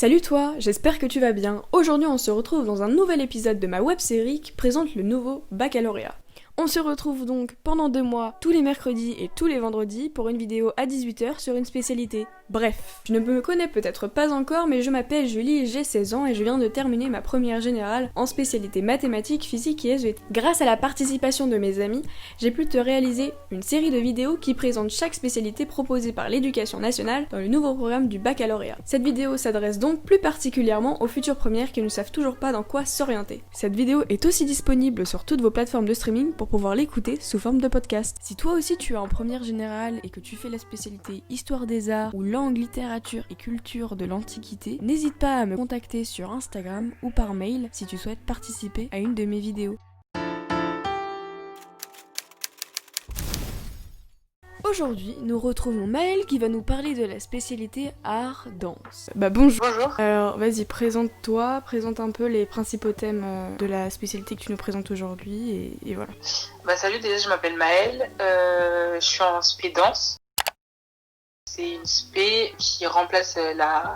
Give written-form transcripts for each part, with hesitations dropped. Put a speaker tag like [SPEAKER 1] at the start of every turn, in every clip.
[SPEAKER 1] Salut toi, j'espère que tu vas bien. Aujourd'hui on se retrouve dans un nouvel épisode de ma web-série qui présente le nouveau baccalauréat. On se retrouve donc pendant 2 mois, tous les mercredis et tous les vendredis pour une vidéo à 18h sur une spécialité. Bref, je ne me connais peut-être pas encore mais je m'appelle Julie et j'ai 16 ans et je viens de terminer ma première générale en spécialité mathématiques, physique et SVT. Grâce à la participation de mes amis, j'ai pu te réaliser une série de vidéos qui présentent chaque spécialité proposée par l'éducation nationale dans le nouveau programme du baccalauréat. Cette vidéo s'adresse donc plus particulièrement aux futures premières qui ne savent toujours pas dans quoi s'orienter. Cette vidéo est aussi disponible sur toutes vos plateformes de streaming pour pouvoir l'écouter sous forme de podcast. Si toi aussi tu es en première générale et que tu fais la spécialité Histoire des Arts ou Langue, Littérature et Culture de l'Antiquité, n'hésite pas à me contacter sur Instagram ou par mail si tu souhaites participer à une de mes vidéos. Aujourd'hui, nous retrouvons Maëlle qui va nous parler de la spécialité art-danse. Bonjour.
[SPEAKER 2] Bonjour.
[SPEAKER 1] Alors vas-y, présente-toi, présente un peu les principaux thèmes de la spécialité que tu nous présentes aujourd'hui et voilà.
[SPEAKER 2] Salut, déjà je m'appelle Maëlle, je suis en spé danse. C'est une spé qui remplace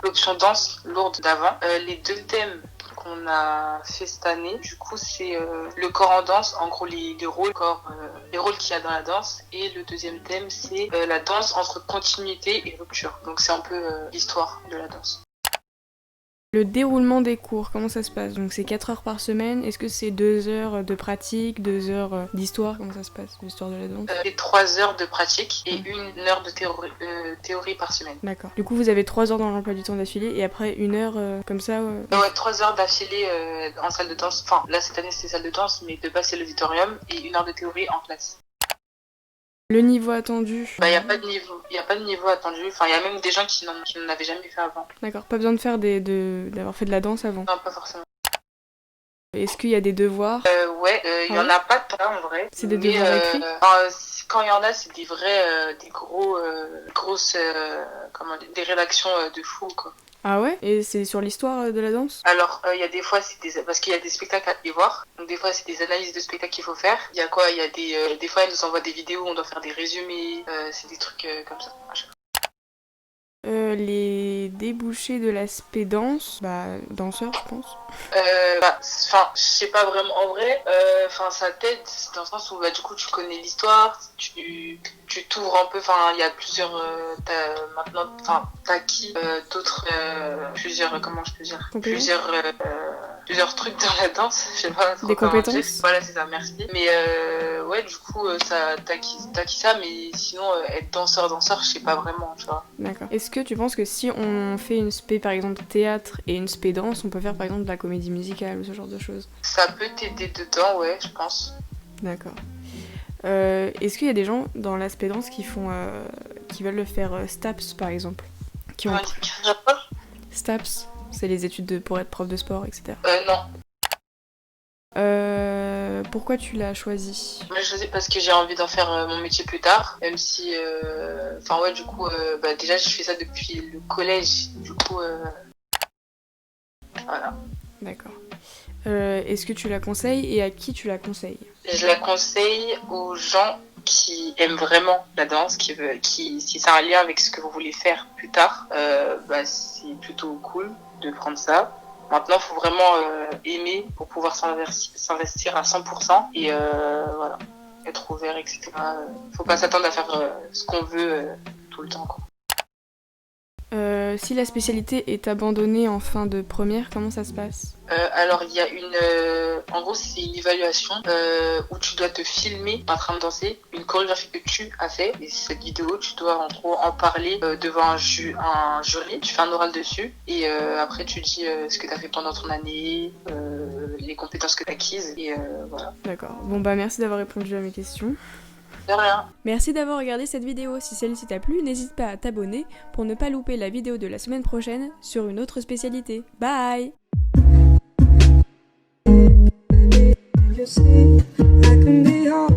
[SPEAKER 2] l'option danse lourde d'avant. Les deux thèmes qu'on a fait cette année, du coup c'est le corps en danse, en gros les rôles qu'il y a dans la danse, et le deuxième thème c'est la danse entre continuité et rupture. Donc c'est un peu l'histoire de la danse.
[SPEAKER 1] Le déroulement des cours, comment ça se passe? Donc c'est 4 heures par semaine, est-ce que c'est 2 heures de pratique, 2 heures d'histoire? Comment ça se passe, l'histoire de la danse?
[SPEAKER 2] C'est 3 heures de pratique et 1 heure de théorie par semaine.
[SPEAKER 1] D'accord. Du coup vous avez 3 heures dans l'emploi du temps d'affilée et après 1 heure comme ça
[SPEAKER 2] Ouais, 3 heures d'affilée en salle de danse. Enfin, là cette année c'est salle de danse, mais de base c'est l'auditorium, et 1 heure de théorie en classe.
[SPEAKER 1] Le niveau attendu?
[SPEAKER 2] Il n'y a pas de niveau attendu. Enfin, il y a même des gens qui n'en avaient jamais fait avant.
[SPEAKER 1] D'accord, pas besoin de faire d'avoir fait de la danse avant?
[SPEAKER 2] Non, pas forcément.
[SPEAKER 1] Est-ce qu'il y a des devoirs?
[SPEAKER 2] Ouais, il y en a pas tant en vrai.
[SPEAKER 1] C'est des devoirs écrits?
[SPEAKER 2] Quand il y en a, c'est des vrais, des rédactions de fou, quoi.
[SPEAKER 1] Ah ouais? Et c'est sur l'histoire de la danse?
[SPEAKER 2] Alors, il y a des fois, parce qu'il y a des spectacles à y voir. Donc, des fois, c'est des analyses de spectacles qu'il faut faire. Il y a quoi? Il y a des fois, elles nous envoient des vidéos où on doit faire des résumés. C'est des trucs comme ça.
[SPEAKER 1] Les débouchés de la spé danse, danseur, je pense.
[SPEAKER 2] Je sais pas vraiment en vrai. Ça t'aide dans le sens où du coup tu connais l'histoire, tu t'ouvres un peu. Enfin, il y a plusieurs. T'as acquis d'autres plusieurs. Comment je peux dire? Plusieurs trucs dans la danse. Je sais pas trop
[SPEAKER 1] des
[SPEAKER 2] comment
[SPEAKER 1] compétences
[SPEAKER 2] dire. Voilà, c'est ça. Merci. Mais ouais, du coup, t'as acquis ça, mais sinon être danseur, je sais pas vraiment, tu vois.
[SPEAKER 1] D'accord. Est-ce que tu penses que si on fait une spé par exemple théâtre et une spé danse, on peut faire par exemple de la comédie musicale ou ce genre de choses?
[SPEAKER 2] Ça peut t'aider dedans, ouais, je pense.
[SPEAKER 1] D'accord. Est-ce qu'il y a des gens dans la spé danse qui veulent le faire STAPS par exemple? STAPS, c'est les études pour être prof de sport, etc.
[SPEAKER 2] Non.
[SPEAKER 1] Pourquoi tu l'as choisi?
[SPEAKER 2] Moi, je choisis parce que j'ai envie d'en faire mon métier plus tard, même si, déjà, je fais ça depuis le collège, du coup, voilà.
[SPEAKER 1] D'accord. Est-ce que tu la conseilles et à qui tu la conseilles?
[SPEAKER 2] Je la conseille aux gens qui aiment vraiment la danse, si ça a un lien avec ce que vous voulez faire plus tard, c'est plutôt cool de prendre ça. Maintenant, il faut vraiment aimer pour pouvoir s'investir à 100% et voilà, être ouvert, etc. Faut pas s'attendre à faire ce qu'on veut tout le temps, quoi.
[SPEAKER 1] Si la spécialité est abandonnée en fin de première, comment ça se passe?
[SPEAKER 2] Alors, il y a en gros, c'est une évaluation où tu dois te filmer en train de danser, une chorégraphie que tu as fait, et cette vidéo, tu dois en gros en parler devant un jury, tu fais un oral dessus, et après tu dis ce que tu as fait pendant ton année, les compétences que tu as acquises, et voilà.
[SPEAKER 1] D'accord. Merci d'avoir répondu à mes questions.
[SPEAKER 2] De rien.
[SPEAKER 1] Merci d'avoir regardé cette vidéo. Si celle-ci t'a plu, n'hésite pas à t'abonner pour ne pas louper la vidéo de la semaine prochaine sur une autre spécialité. Bye! You see, I can be all